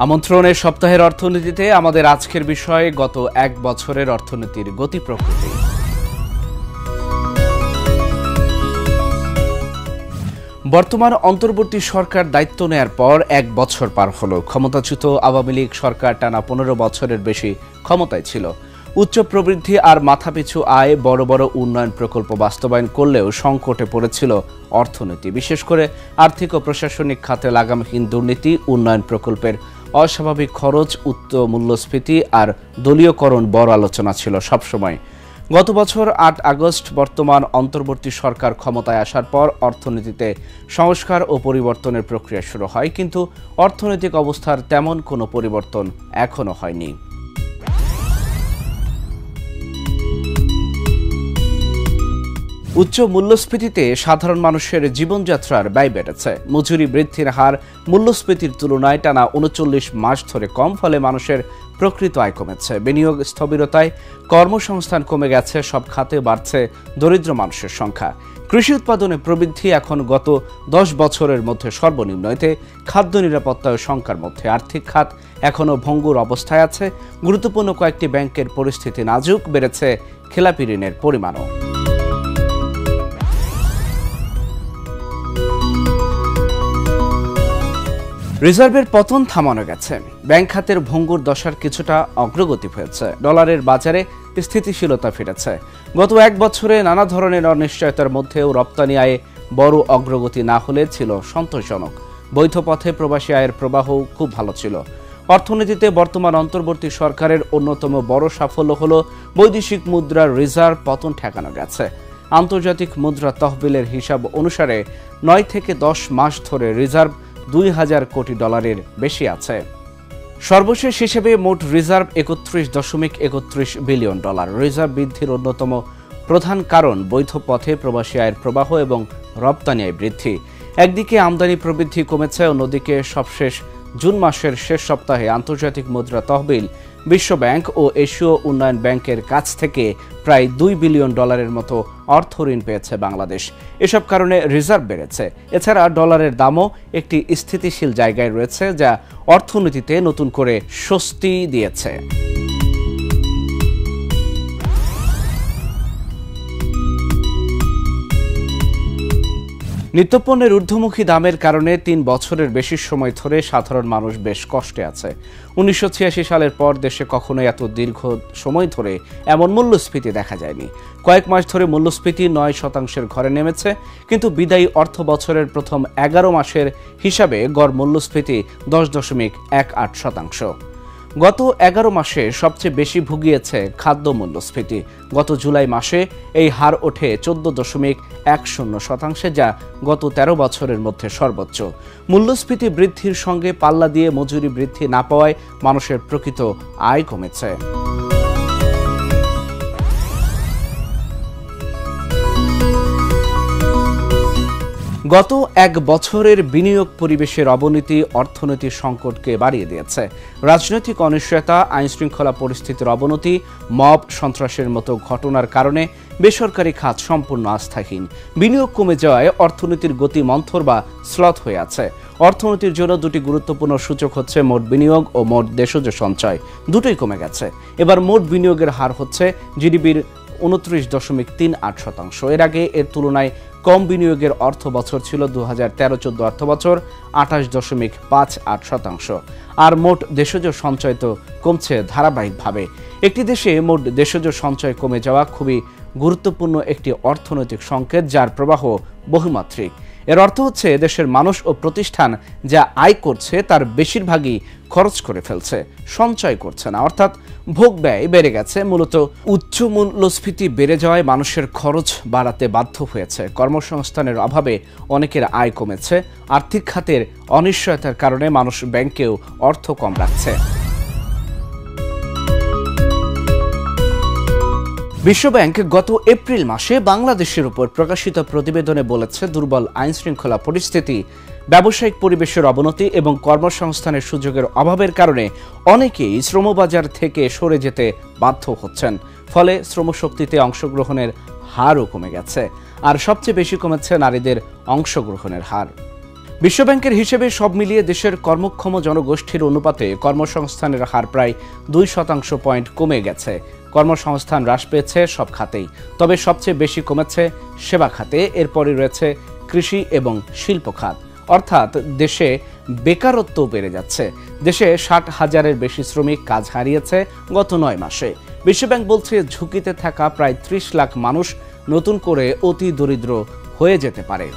আমন্ত্রণের সপ্তাহের অর্থনীতিতে আমাদের আজকের বিষয় গত এক বছরের অর্থনীতির গতি প্রকৃতি। বর্তমান অন্তর্বর্তী সরকার দায়িত্ব নেয়ার পর এক বছর পার হলো। ক্ষমতাচ্যুত আওয়ামী লীগ সরকার টানা 15 বছরের বেশি ক্ষমতায় ছিল। উচ্চ প্রবৃদ্ধি আর মাথাপিছু আয়, বড় বড় উন্নয়ন প্রকল্প বাস্তবায়ন করলেও সংকটে পড়েছিল অর্থনীতি। বিশেষ করে আর্থিক ও প্রশাসনিক খাতে লাগামহীন দুর্নীতি, উন্নয়ন প্রকল্পের অস্বাভাবিক খরচ, উচ্চ মূল্যস্ফীতি আর দলীয়করণ বড় আলোচনা ছিল সবসময়। গত বছর 8 আগস্ট বর্তমান অন্তর্বর্তী সরকার ক্ষমতায় আসার পর অর্থনীতিতে সংস্কার ও পরিবর্তনের প্রক্রিয়া শুরু হয়, কিন্তু অর্থনৈতিক অবস্থার তেমন কোনো পরিবর্তন এখনো হয়নি। উচ্চ মূল্যস্ফীতিতে সাধারণ মানুষের জীবনযাত্রার ব্যয় বেড়েছে। মজুরি বৃদ্ধির হার মূল্যস্ফীতির তুলনায় টানা 39 মাস ধরে কম, ফলে মানুষের প্রকৃত আয় কমেছে। বিনিয়োগ স্থবিরতায় কর্মসংস্থান কমে গেছে, সব খাতে বাড়ছে দরিদ্র মানুষের সংখ্যা। কৃষি উৎপাদনে প্রবৃদ্ধি এখন গত 10 বছরের মধ্যে সর্বনিম্ন। এতে খাদ্য নিরাপত্তা ও শঙ্কার মধ্যে। আর্থিক খাত এখনও ভঙ্গুর অবস্থায় আছে। গুরুত্বপূর্ণ কয়েকটি ব্যাংকের পরিস্থিতি নাজুক, বেড়েছে খেলাপি ঋণের পরিমাণও। রিজার্ভের পতন থামানো গেছে। ব্যাংক খাতের ভঙ্গুর দশার কিছুটা অগ্রগতি হয়েছে। ডলারের বাজারে স্থিতিশীলতা ফিরেছে। গত এক বছরে নানা ধরনের অনিশ্চয়তার মধ্যেও রপ্তানি আয়ে বড় অগ্রগতি না হলে ছিল সন্তোষজনক। বৈধ পথে প্রবাসী আয়ের প্রবাহও খুব ভালো ছিল। অর্থনীতিতে বর্তমান অন্তর্বর্তী সরকারের অন্যতম বড় সাফল্য হল বৈদেশিক মুদ্রার রিজার্ভ পতন ঠেকানো গেছে। আন্তর্জাতিক মুদ্রা তহবিলের হিসাব অনুসারে 9 থেকে 10 মাস ধরে রিজার্ভ 2000 কোটি ডলারের বেশি আছে। সর্বশেষ হিসেবে মোট রিজার্ভ 31.31 বিলিয়ন ডলার। রিজার্ভ বৃদ্ধির অন্যতম প্রধান কারণ বৈধ পথে প্রবাসী আয়ের প্রবাহ এবং রপ্তানি আয় বৃদ্ধি। একদিকে আমদানি প্রবৃদ্ধি কমেছে, অন্যদিকে সবশেষ জুন মাসের শেষ সপ্তাহে আন্তর্জাতিক মুদ্রা তহবিল, বিশ্বব্যাংক ও এশীয় উন্নয়ন ব্যাংকের কাছ থেকে প্রায় 2 বিলিয়ন ডলারের মতো অর্থ ঋণ পেয়েছে বাংলাদেশ। এসব কারণে রিজার্ভ বেড়েছে। এছাড়া ডলারের দামও একটি স্থিতিশীল জায়গায় রয়েছে, যা অর্থনীতিতে নতুন করে স্বস্তি দিয়েছে। নিত্যপণ্যের ঊর্ধ্বমুখী দামের কারণে 3 বছরের বেশি সময় ধরে সাধারণ মানুষ বেশ কষ্টে আছে। 1986 সালের পর দেশে কখনোই এত দীর্ঘ সময় ধরে এমন মূল্যস্ফীতি দেখা যায়নি। কয়েক মাস ধরে মূল্যস্ফীতি 9% ঘরে নেমেছে, কিন্তু বিদায়ী অর্থ বছরের প্রথম 11 মাসের হিসাবে গড় মূল্যস্ফীতি 10.18%। গত 11 মাসে সবচেয়ে বেশি ভুগিয়েছে খাদ্য মূল্যস্ফীতি। গত জুলাই মাসে এই হার ওঠে 14.10%, যা গত 13 বছরের মধ্যে সর্বোচ্চ। মূল্যস্ফীতি বৃদ্ধির সঙ্গে পাল্লা দিয়ে মজুরি বৃদ্ধি না পাওয়ায় মানুষের প্রকৃত আয় কমেছে। গত এক বছরের বিনিয়োগ পরিবেশের অবনতি অর্থনৈতিক সংকটকে বাড়িয়ে দিয়েছে। রাজনৈতিক অনিশ্চয়তা, আইনশৃঙ্খলা পরিস্থিতির অবনতি, মব সন্ত্রাসের মতো ঘটনার কারণে বেসরকারি খাত সম্পূর্ণ আস্থাহীন। বিনিয়োগ কমে যাওয়ায় অর্থনীতির গতি মন্থর বা স্লথ হয়ে আছে। অর্থনীতির জন্য দুটি গুরুত্বপূর্ণ সূচক হচ্ছে মোট বিনিয়োগ ও মোট দেশজ সঞ্চয়। দুটোই কমে গেছে। এবার মোট বিনিয়োগের হার হচ্ছে জিডিপির 29.38%। এর আগে এর তুলনায় কম বিনিয়োগের অর্থ বছর ছিল 2013-14 অর্থ বছর 28.58%। আর মোট দেশজ সঞ্চয় তো কমছে ধারাবাহিকভাবে। একটি দেশে মোট দেশজ সঞ্চয় কমে যাওয়া খুবই গুরুত্বপূর্ণ একটি অর্থনৈতিক সংকেত, যার প্রবাহ বহুমাত্রিক। এর অর্থ হচ্ছে দেশের মানুষ ও প্রতিষ্ঠান যা আয় করছে তার বেশিরভাগই খরচ করে ফেলছে, সঞ্চয় করছে না। অর্থাৎ ভোগ ব্যয় বেড়ে গেছে। মূলত উচ্চ মূল্যস্ফীতি বেড়ে যাওয়ায় মানুষের খরচ বাড়াতে বাধ্য হয়েছে। কর্মসংস্থানের অভাবে অনেকের আয় কমেছে। আর্থিক খাতের অনিশ্চয়তার কারণে মানুষ ব্যাংকেও অর্থ কম রাখছে। বিশ্বব্যাংক গত এপ্রিল মাসে বাংলাদেশের উপর প্রকাশিত প্রতিবেদনে বলেছে, দুর্বল আইনশৃঙ্খলা পরিস্থিতি, ব্যবসায়িক পরিবেশের অবনতি এবং কর্মসংস্থানের সুযোগের অভাবের কারণে অনেকেই শ্রমবাজার থেকে সরে যেতে বাধ্য হচ্ছেন। ফলে শ্রমশক্তিতে অংশগ্রহণের হারও কমে গেছে। আর সবচেয়ে বেশি কমেছে নারীদের অংশগ্রহণের হার। বিশ্বব্যাংকের হিসেবে সব মিলিয়ে দেশের কর্মক্ষম জনগোষ্ঠীর অনুপাতে কর্মসংস্থানের হার প্রায় 2% পয়েন্ট কমে গেছে। কর্মসংস্থান হ্রাস পেয়েছে সব খাতেই, তবে সবচেয়ে বেশি কমেছে সেবা খাতে, এরপরই রয়েছে কৃষি এবং শিল্প খাত। অর্থাৎ দেশে বেকারত্ব বেড়ে যাচ্ছে। দেশে 60,000-এর বেশি শ্রমিক কাজ হারিয়েছে গত 9 মাসে। বিশ্বব্যাংক বলছে ঝুঁকিতে থাকা প্রায় 30 লাখ মানুষ নতুন করে অতি দরিদ্র হয়ে যেতে পারে।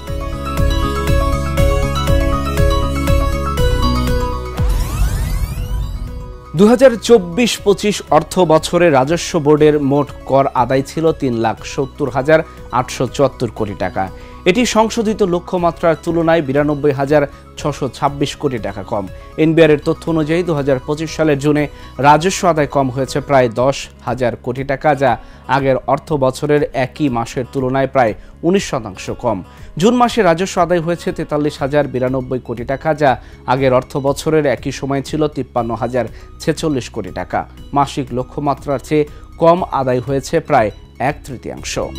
দু 2024-25 অর্থ বছরে রাজস্ব বোর্ডের মোট কর আদায় ছিল 3,70,874 কোটি টাকা। এটি সংশোধিত লক্ষ্যমাত্রার তুলনায় 92,626 কোটি টাকা কম। এনবিআর এর তথ্য অনুযায়ী 2025 সালের জুনে রাজস্ব আদায় কম হয়েছে প্রায় 10,000 কোটি টাকা, যা আগের অর্থ বছরের একই মাসের তুলনায় প্রায় 19% কম। জুন মাসে রাজস্ব আদায় হয়েছে 43,092 কোটি টাকা, যা আগের অর্থ বছরের একই সময় ছিল 53,046 কোটি টাকা। মাসিক লক্ষ্যমাত্রার চেয়ে কম আদায় হয়েছে প্রায় 1/3।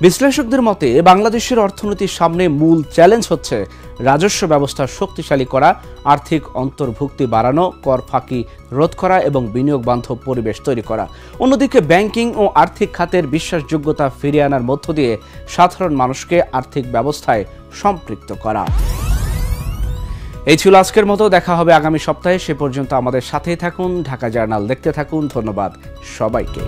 বিশ্লেষকদের মতে বাংলাদেশের অর্থনীতির সামনে মূল চ্যালেঞ্জ হচ্ছে রাজস্ব ব্যবস্থা শক্তিশালী করা, আর্থিক অন্তর্ভুক্তি বাড়ানো, কর ফাঁকি রোধ করা এবং বিনিয়োগ বান্ধব পরিবেশ তৈরি করা। অন্যদিকে ব্যাংকিং ও আর্থিক খাতের বিশ্বাসযোগ্যতা ফিরিয়ে আনার মধ্য দিয়ে সাধারণ মানুষকে আর্থিক ব্যবস্থায় সম্পৃক্ত করা। এই ছিল আজকের মতো। দেখা হবে আগামী সপ্তাহে। সে পর্যন্ত আমাদের সাথেই থাকুন। ঢাকা জার্নাল দেখতে থাকুন। ধন্যবাদ সবাইকে।